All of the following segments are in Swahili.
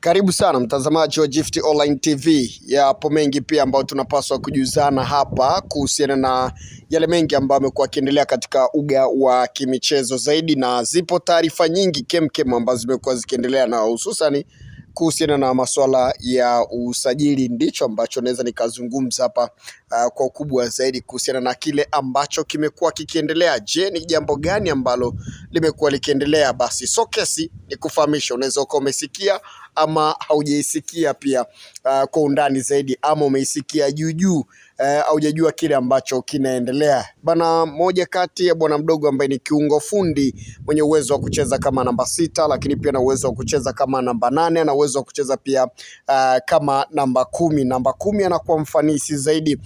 Karibu sana mtazamaji wa Gift Online TV. Yapo mengi pia ambayo tunapaswa kujuzana hapa kuhusiana na yale mengi ambayo yamekuwa yakiendelea katika uga wa kimichezo zaidi, na zipo taarifa nyingi kemkem ambazo zimekuwa zikiendelea, na hususani kuhusiana na masuala ya usajili. Ndicho ambacho naweza nikazungumza hapa kwa ukubwa zaidi kuhusiana na kile ambacho kimekuwa kikiendelea. Je, ni jambo gani ambalo limekuwa likiendelea? Basi sokesi ni kufahamisha, unaweza ukawa umesikia ama haujaisikia pia kwa undani zaidi, ama umeisikia juu juu haujajua kile ambacho kinaendelea bana. Moja kati ya bwana mdogo ambaye ni kiungo fundi mwenye uwezo wa kucheza kama namba 6, lakini pia na uwezo wa kucheza kama namba 8, na uwezo wa kucheza pia kama namba 10. Namba 10 anakuwa mfanisi zaidi.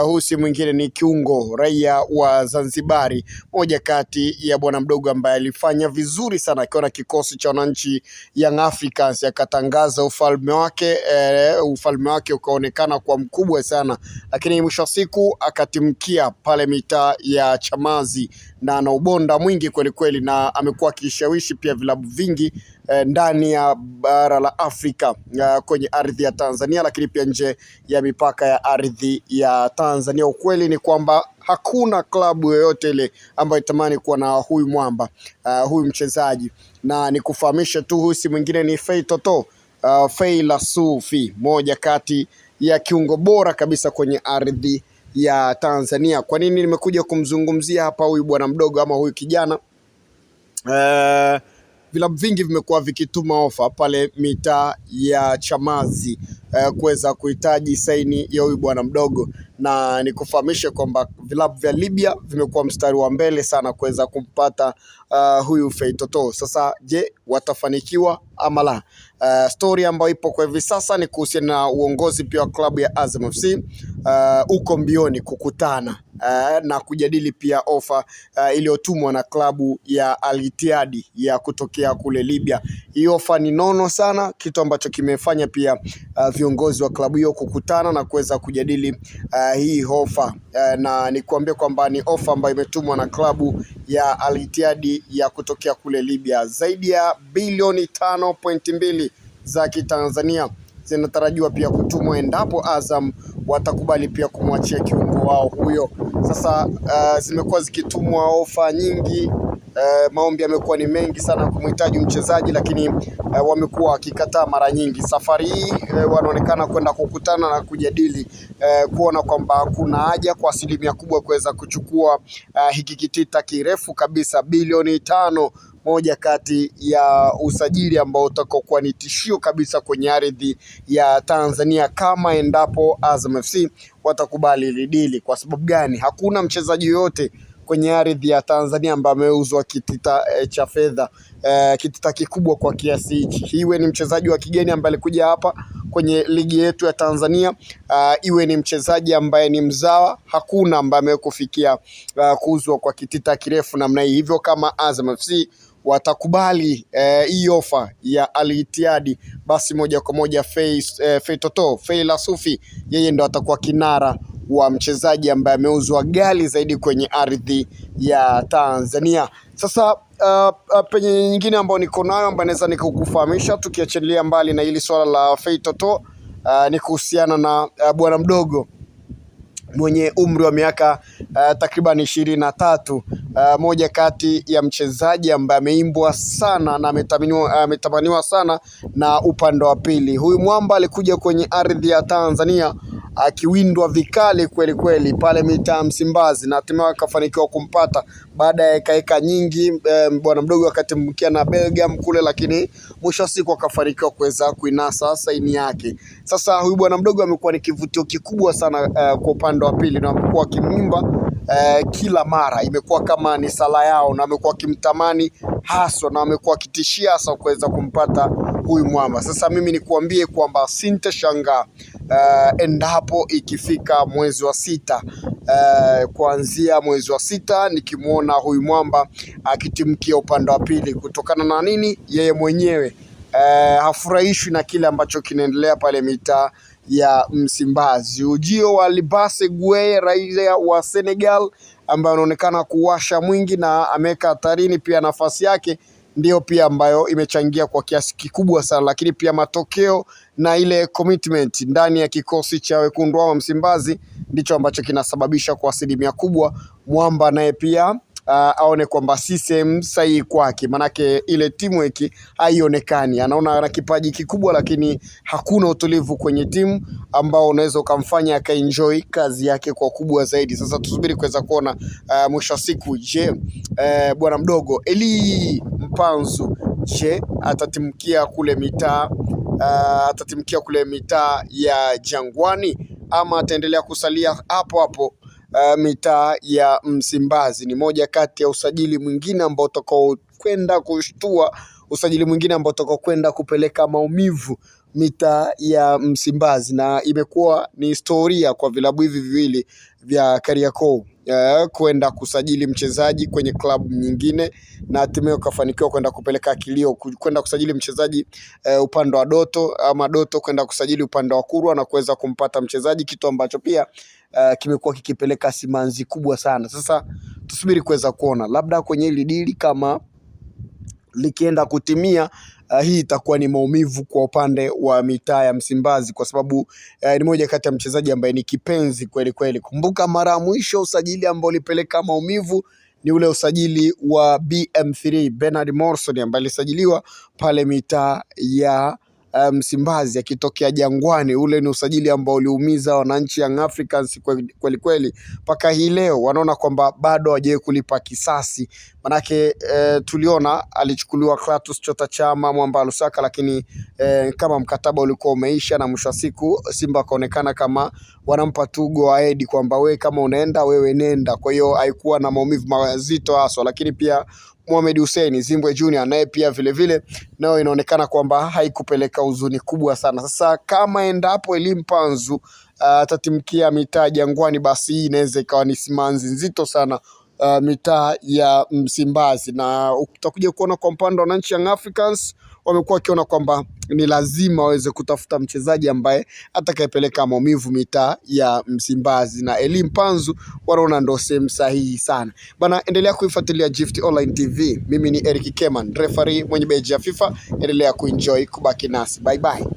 Huyu si mwingine ni kiungo raia wa Zanzibari, moja kati ya bwana mdogo ambaye alifanya vizuri sana akiwa na kikosi cha wananchi Young Africans, akatangaza ufalme wake ukaonekana kwa mkubwa sana, lakini mwisho wa siku akatimkia pale mitaa ya Chamazi na ana ubonda mwingi kweli kweli, na amekuwa akishawishi pia vilabu vingi ndani ya bara la Afrika, kwenye ardhi ya Tanzania, lakini pia nje ya mipaka ya ardhi ya Tanzania. Ukweli ni kwamba hakuna klabu yoyote ile ambayo itamani kuwa na huyu mwamba, huyu mchezaji, na nikufahamisha tu huyu si mwingine ni Fei Toto, Fei Lasufi, moja kati ya kiungo bora kabisa kwenye ardhi ya Tanzania. Kwa nini nimekuja kumzungumzia hapa huyu bwana mdogo ama huyu kijana? Vilabu vingi vimekuwa vikituma ofa pale mitaa ya Chamazi kuweza kuhitaji saini ya huyu bwana mdogo, na nikufahamishe kwamba vilabu vya Libya vimekuwa mstari wa mbele sana kuweza kumpata huyu Fei Toto. Sasa je, watafanikiwa ama la? Story ambayo ipo kwa hivi sasa ni kuhusiana na uongozi pia wa klabu ya Azam FC uko mbioni kukutana na kujadili ofa iliyotumwa na klabu ya Al Ittihad ya kutokea kule Libya. Hii ofa ni nono sana, kitu ambacho kimefanya pia viongozi wa klabu hiyo kukutana na kuweza kujadili hii ofa, na nikuambia kwamba ni ofa ambayo imetumwa na klabu ya Al Ittihad ya kutokea kule Libya. Zaidi ya bilioni 5.2 za Kitanzania zinatarajiwa pia kutumwa endapo Azam watakubali pia kumwachia kiungo wao huyo. Sasa zimekuwa zikitumwa ofa nyingi, maombi yamekuwa ni mengi sana kumhitaji mchezaji, lakini wamekuwa wakikataa mara nyingi. Safari hii wanaonekana kwenda kukutana na kujadili kuona kwamba kuna haja kwa asilimia kubwa kuweza kuchukua hiki kitita kirefu kabisa bilioni 5, moja kati ya usajili ambao utakokuwa ni tishio kabisa kwenye ardhi ya Tanzania kama endapo Azam FC watakubali hili dili. Kwa sababu gani? Hakuna mchezaji yoyote kwenye ardhi ya Tanzania ambaye ameuzwa kitita cha fedha, kitita kikubwa kwa kiasi hichi. Iwe ni mchezaji wa kigeni ambaye alikuja hapa kwenye ligi yetu ya Tanzania, iwe ni mchezaji ambaye ni mzawa, hakuna ambaye amekufikia kuuzwa kwa kitita kirefu namna hii. Hivyo kama Azam FC watakubali hii ofa ya Al Ittihad, basi moja kwa moja Fei Toto, Fei Lasufi, yeye ndo atakuwa kinara wa mchezaji ambaye ameuzwa ghali zaidi kwenye ardhi ya Tanzania. Sasa penye nyingine ambayo niko nayo ambayo naweza nikakufahamisha, tukiachilia mbali na hili swala la Fei Toto, ni kuhusiana na bwana mdogo mwenye umri wa miaka takriban 23, moja kati ya mchezaji ambaye ameimbwa sana na ametamaniwa sana na upande wa pili. Huyu mwamba alikuja kwenye ardhi ya Tanzania akiwindwa vikali kweli kweli pale mitaa Msimbazi, na hatimaye akafanikiwa kumpata baada ya eka nyingi. Bwana mdogo akatimkia na Belgium kule, lakini mwisho wa siku akafanikiwa kuweza kuinasa saini yake. Sasa huyu bwana mdogo amekuwa ni kivutio kikubwa sana kwa upande wa pili, na amekuwa akimimba kila mara, imekuwa kama ni sala yao, na amekuwa akimtamani haswa, na amekuwa akitishia hasa kuweza kumpata huyu mwamba. Sasa mimi nikuambie kwamba sintashangaa endapo ikifika mwezi wa 6, kuanzia mwezi wa 6 nikimwona huyu mwamba akitimkia upande wa pili. Kutokana na nini? Yeye mwenyewe hafurahishwi na kile ambacho kinaendelea pale mitaa ya Msimbazi. Ujio wa Libase Gueye, raia wa Senegal, ambaye anaonekana kuwasha mwingi na ameweka hatarini pia nafasi yake ndio pia ambayo imechangia kwa kiasi kikubwa sana, lakini pia matokeo na ile commitment ndani ya kikosi cha wekundu wa Msimbazi ndicho ambacho kinasababisha kwa asilimia kubwa Mwamba naye pia aone kwamba si sehemu sahihi kwake, manake ile teamwork haionekani. Anaona ana kipaji kikubwa, lakini hakuna utulivu kwenye timu ambao unaweza ukamfanya akaenjoy kazi yake kwa kubwa zaidi. Sasa tusubiri kuweza kuona mwisho wa siku, je, bwana mdogo Eli Mpanzu, je, atatimkia kule mitaa ya Jangwani ama ataendelea kusalia hapo hapo mitaa ya Msimbazi? Ni moja kati ya usajili mwingine ambao utakao kwenda kushtua, usajili mwingine ambao utakao kwenda kupeleka maumivu mitaa ya Msimbazi, na imekuwa ni historia kwa vilabu hivi viwili vya Kariakoo kwenda kusajili mchezaji kwenye klabu nyingine na hatimaye ukafanikiwa kwenda kupeleka kilio, kwenda kusajili mchezaji upande wa Doto, ama Doto kwenda kusajili upande wa Kurwa na kuweza kumpata mchezaji, kitu ambacho pia kimekuwa kikipeleka simanzi kubwa sana. Sasa tusubiri kuweza kuona, labda kwenye hili dili kama likienda kutimia, hii itakuwa ni maumivu kwa upande wa mitaa ya Msimbazi, kwa sababu ni moja kati ya mchezaji ambaye ni kipenzi kweli kweli. Kumbuka mara ya mwisho usajili ambao ulipeleka maumivu ni ule usajili wa BM3 Bernard Morrison ambaye alisajiliwa pale mitaa ya Msimbazi akitokea Jangwani. Ule ni usajili ambao uliumiza wananchi Young Africans kweli kweli, mpaka hii leo wanaona kwamba bado hawajawahi kulipa kisasi. Manake tuliona alichukuliwa Clatous Chota Chama, Mwamba Lusaka, lakini kama mkataba ulikuwa umeisha, na mwisho wa siku Simba akaonekana kama wanampa tu go ahead kwamba wewe kama unaenda wewe nenda. Kwa hiyo haikuwa na maumivu mazito haswa, lakini pia Mohamed Hussein Zimbwe Junior naye pia vile nao inaonekana kwamba haikupeleka huzuni kubwa sana. Sasa kama endapo Eli Mpanzu atatimkia mitaa Jangwani, basi hii inaweza ikawa ni simanzi nzito sana mitaa ya Msimbazi, na utakuja kuona kwa upande wa wananchi Young Africans wamekuwa wakiona kwamba ni lazima waweze kutafuta mchezaji ambaye atakayepeleka maumivu mitaa ya Msimbazi, na Eli Mpanzu wanaona ndo sehemu sahihi sana bana. Endelea kuifuatilia Gift Online TV. Mimi ni Eric Keman, referee mwenye beji ya FIFA. Endelea kuenjoy, kubaki nasi. Bye bye.